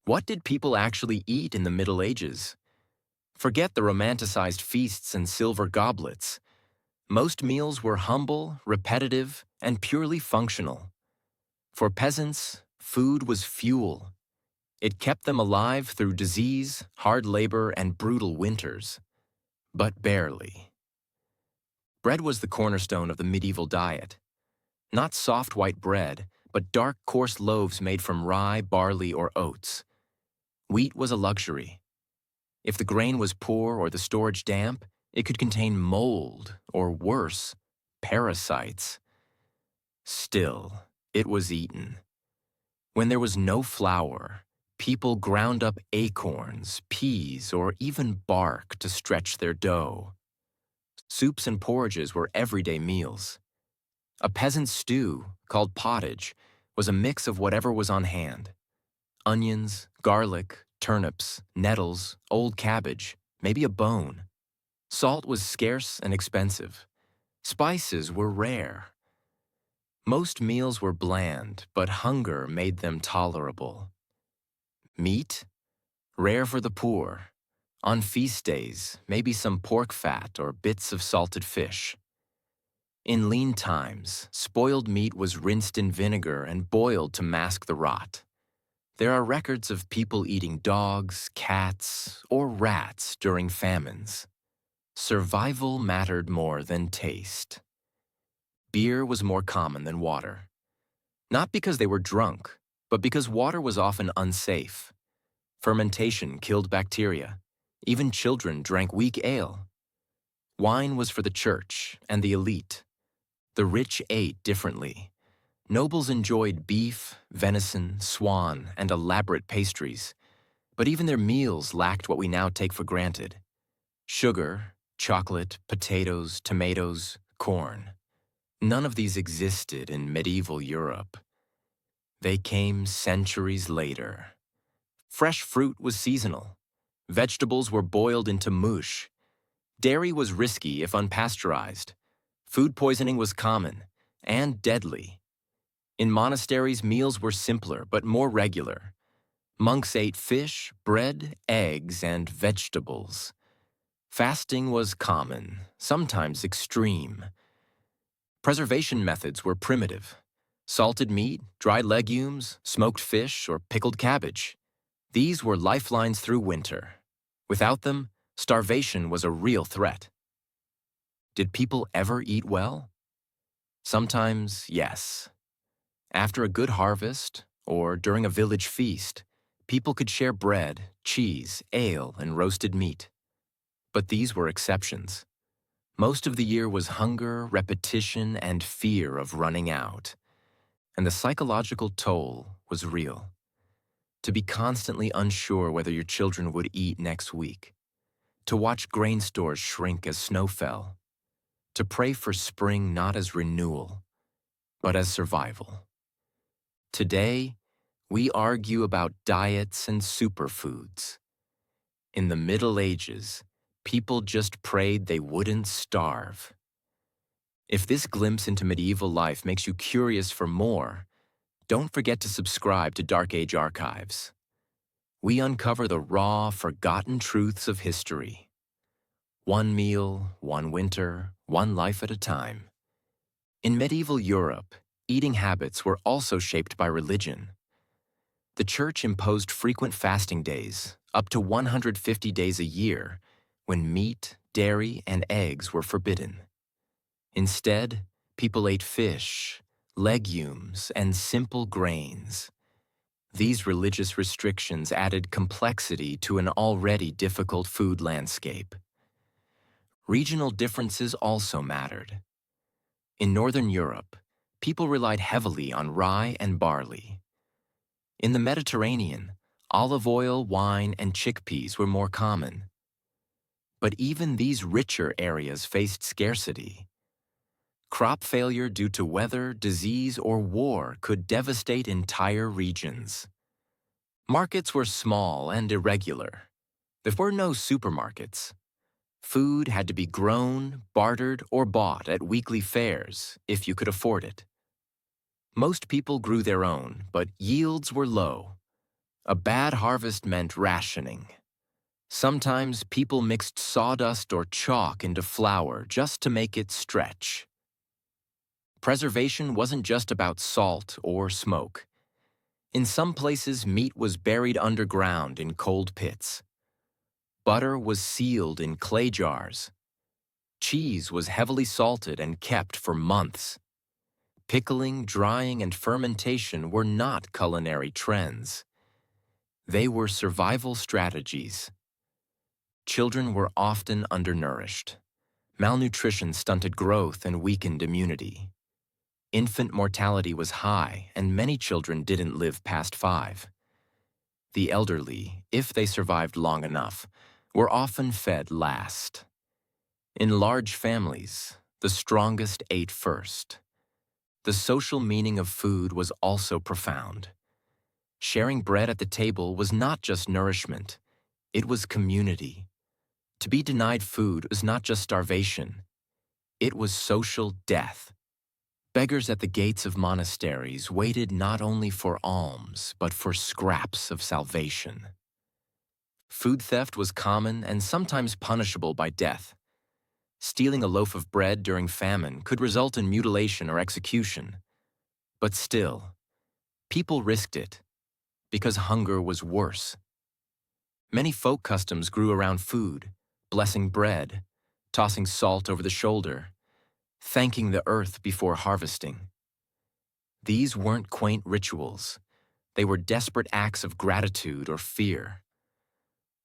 What did people actually eat in the Middle Ages? Forget the romanticized feasts and silver goblets. Most meals were humble, repetitive, and purely functional. For peasants, food was fuel. It kept them alive through disease, hard labor, and brutal winters. But barely. Bread was the cornerstone of the medieval diet. Not soft white bread, but dark, coarse loaves made from rye, barley, or oats. Wheat was a luxury. If the grain was poor or the storage damp, it could contain mold, or worse, parasites. Still, it was eaten. When there was no flour, people ground up acorns, peas, or even bark to stretch their dough. Soups and porridges were everyday meals. A peasant stew, called pottage, was a mix of whatever was on hand. Onions, garlic, turnips, nettles, old cabbage, maybe a bone. Salt was scarce and expensive. Spices were rare. Most meals were bland, but hunger made them tolerable. Meat? Rare for the poor. On feast days, maybe some pork fat or bits of salted fish. In lean times, spoiled meat was rinsed in vinegar and boiled to mask the rot. There are records of people eating dogs, cats, or rats during famines. Survival mattered more than taste. Beer was more common than water. Not because they were drunk, but because water was often unsafe. Fermentation killed bacteria. Even children drank weak ale. Wine was for the church and the elite. The rich ate differently. Nobles enjoyed beef, venison, swan, and elaborate pastries, but even their meals lacked what we now take for granted: sugar, chocolate, potatoes, tomatoes, corn. None of these existed in medieval Europe. They came centuries later. Fresh fruit was seasonal. Vegetables were boiled into mush. Dairy was risky if unpasteurized. Food poisoning was common and deadly. In monasteries, meals were simpler but more regular. Monks ate fish, bread, eggs, and vegetables. Fasting was common, sometimes extreme. Preservation methods were primitive. Salted meat, dried legumes, smoked fish, or pickled cabbage. These were lifelines through winter. Without them, starvation was a real threat. Did people ever eat well? Sometimes, yes. After a good harvest, or during a village feast, people could share bread, cheese, ale, and roasted meat. But these were exceptions. Most of the year was hunger, repetition, and fear of running out. And the psychological toll was real. To be constantly unsure whether your children would eat next week. To watch grain stores shrink as snow fell. To pray for spring not as renewal, but as survival. Today, we argue about diets and superfoods. In the Middle Ages, people just prayed they wouldn't starve. If this glimpse into medieval life makes you curious for more, don't forget to subscribe to Dark Age Archives. We uncover the raw, forgotten truths of history. One meal, one winter, one life at a time. In medieval Europe, eating habits were also shaped by religion. The church imposed frequent fasting days, up to 150 days a year, when meat, dairy, and eggs were forbidden. Instead, people ate fish, legumes, and simple grains. These religious restrictions added complexity to an already difficult food landscape. Regional differences also mattered. In Northern Europe, people relied heavily on rye and barley. In the Mediterranean, olive oil, wine, and chickpeas were more common. But even these richer areas faced scarcity. Crop failure due to weather, disease, or war could devastate entire regions. Markets were small and irregular. There were no supermarkets. Food had to be grown, bartered, or bought at weekly fairs if you could afford it. Most people grew their own, but yields were low. A bad harvest meant rationing. Sometimes people mixed sawdust or chalk into flour just to make it stretch. Preservation wasn't just about salt or smoke. In some places, meat was buried underground in cold pits. Butter was sealed in clay jars. Cheese was heavily salted and kept for months. Pickling, drying, and fermentation were not culinary trends. They were survival strategies. Children were often undernourished. Malnutrition stunted growth and weakened immunity. Infant mortality was high, and many children didn't live past 5. The elderly, if they survived long enough, were often fed last. In large families, the strongest ate first. The social meaning of food was also profound. Sharing bread at the table was not just nourishment, it was community. To be denied food was not just starvation, it was social death. Beggars at the gates of monasteries waited not only for alms, but for scraps of salvation. Food theft was common and sometimes punishable by death. Stealing a loaf of bread during famine could result in mutilation or execution. But still, people risked it because hunger was worse. Many folk customs grew around food, blessing bread, tossing salt over the shoulder, thanking the earth before harvesting. These weren't quaint rituals. They were desperate acts of gratitude or fear.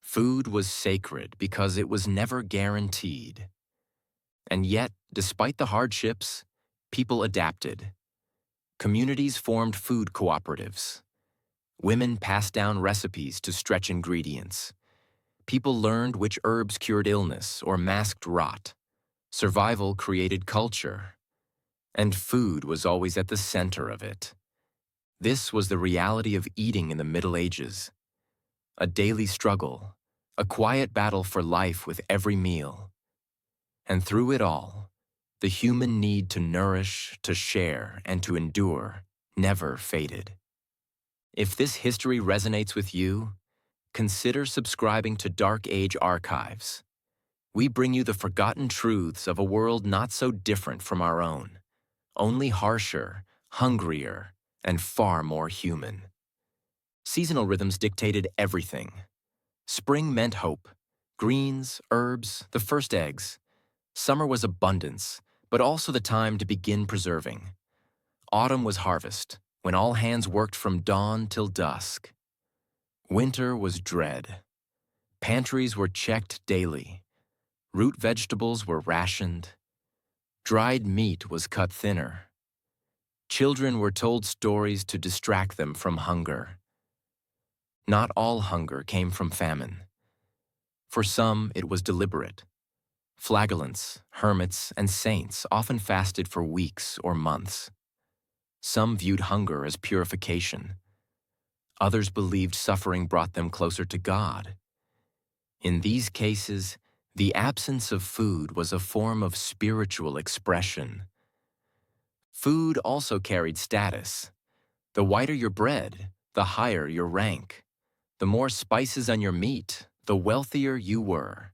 Food was sacred because it was never guaranteed. And yet, despite the hardships, people adapted. Communities formed food cooperatives. Women passed down recipes to stretch ingredients. People learned which herbs cured illness or masked rot. Survival created culture. And food was always at the center of it. This was the reality of eating in the Middle Ages. A daily struggle, a quiet battle for life with every meal. And through it all, the human need to nourish, to share, and to endure never faded. If this history resonates with you, consider subscribing to Dark Age Archives. We bring you the forgotten truths of a world not so different from our own, only harsher, hungrier, and far more human. Seasonal rhythms dictated everything. Spring meant hope, greens, herbs, the first eggs. Summer was abundance, but also the time to begin preserving. Autumn was harvest, when all hands worked from dawn till dusk. Winter was dread. Pantries were checked daily. Root vegetables were rationed. Dried meat was cut thinner. Children were told stories to distract them from hunger. Not all hunger came from famine. For some, it was deliberate. Flagellants, hermits, and saints often fasted for weeks or months. Some viewed hunger as purification. Others believed suffering brought them closer to God. In these cases, the absence of food was a form of spiritual expression. Food also carried status. The whiter your bread, the higher your rank. The more spices on your meat, the wealthier you were.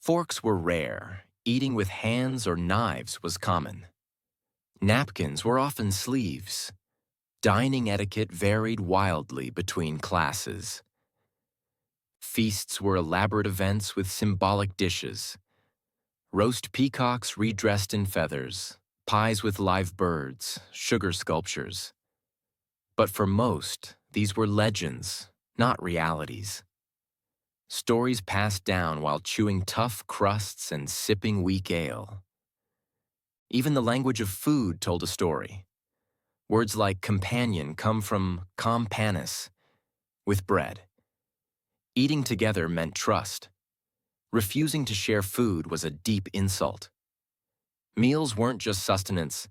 Forks were rare. Eating with hands or knives was common. Napkins were often sleeves. Dining etiquette varied wildly between classes. Feasts were elaborate events with symbolic dishes. Roast peacocks redressed in feathers, pies with live birds, sugar sculptures. But for most, these were legends, not realities. Stories passed down while chewing tough crusts and sipping weak ale. Even the language of food told a story. Words like companion come from companis, with bread. Eating together meant trust. Refusing to share food was a deep insult. Meals weren't just sustenance,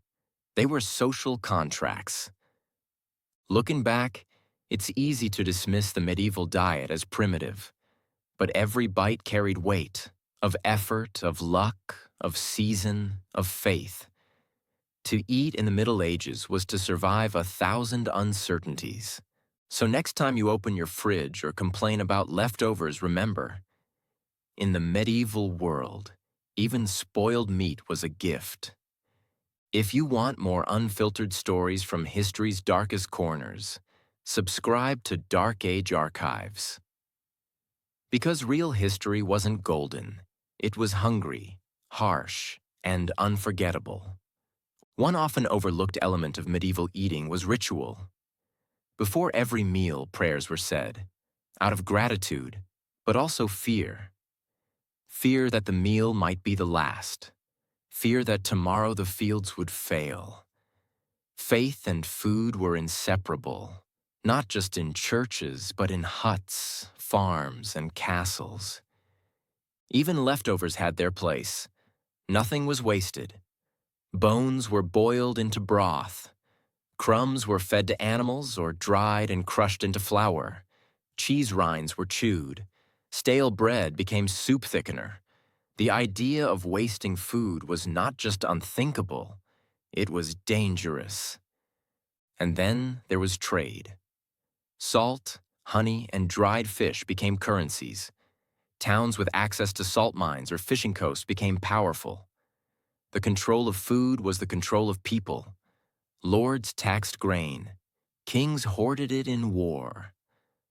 they were social contracts. Looking back, it's easy to dismiss the medieval diet as primitive. But every bite carried weight, of effort, of luck, of season, of faith. To eat in the Middle Ages was to survive 1,000 uncertainties. So next time you open your fridge or complain about leftovers, remember, in the medieval world, even spoiled meat was a gift. If you want more unfiltered stories from history's darkest corners, subscribe to Dark Age Archives. Because real history wasn't golden, it was hungry, harsh, and unforgettable. One often overlooked element of medieval eating was ritual. Before every meal, prayers were said, out of gratitude, but also fear. Fear that the meal might be the last. Fear that tomorrow the fields would fail. Faith and food were inseparable, not just in churches, but in huts, farms, and castles. Even leftovers had their place. Nothing was wasted. Bones were boiled into broth. Crumbs were fed to animals or dried and crushed into flour. Cheese rinds were chewed. Stale bread became soup thickener. The idea of wasting food was not just unthinkable, it was dangerous. And then there was trade. Salt, honey, and dried fish became currencies. Towns with access to salt mines or fishing coasts became powerful. The control of food was the control of people. Lords taxed grain. Kings hoarded it in war.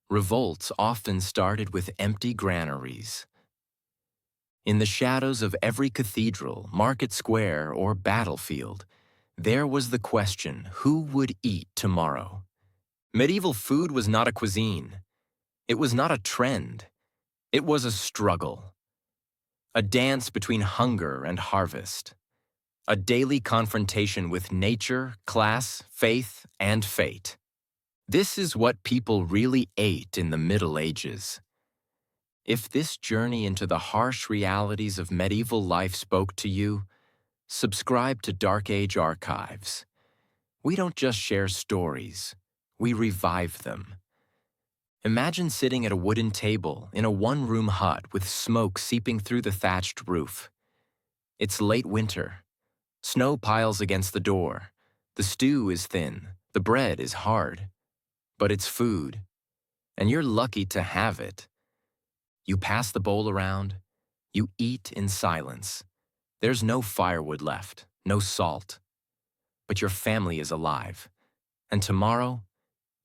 Revolts often started with empty granaries. In the shadows of every cathedral, market square, or battlefield, there was the question, who would eat tomorrow? Medieval food was not a cuisine. It was not a trend. It was a struggle. A dance between hunger and harvest. A daily confrontation with nature, class, faith, and fate. This is what people really ate in the Middle Ages. If this journey into the harsh realities of medieval life spoke to you, subscribe to Dark Age Archives. We don't just share stories, we revive them. Imagine sitting at a wooden table in a one-room hut with smoke seeping through the thatched roof. It's late winter. Snow piles against the door. The stew is thin. The bread is hard. But it's food, and you're lucky to have it. You pass the bowl around. You eat in silence. There's no firewood left, no salt. But your family is alive. And tomorrow,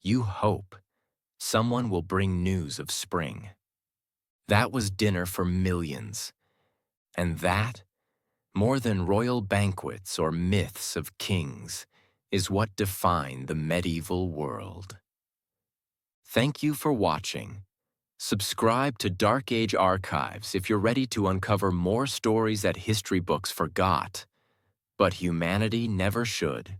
you hope someone will bring news of spring. That was dinner for millions. And that, more than royal banquets or myths of kings, is what defined the medieval world. Thank you for watching. Subscribe to Dark Age Archives if you're ready to uncover more stories that history books forgot, but humanity never should.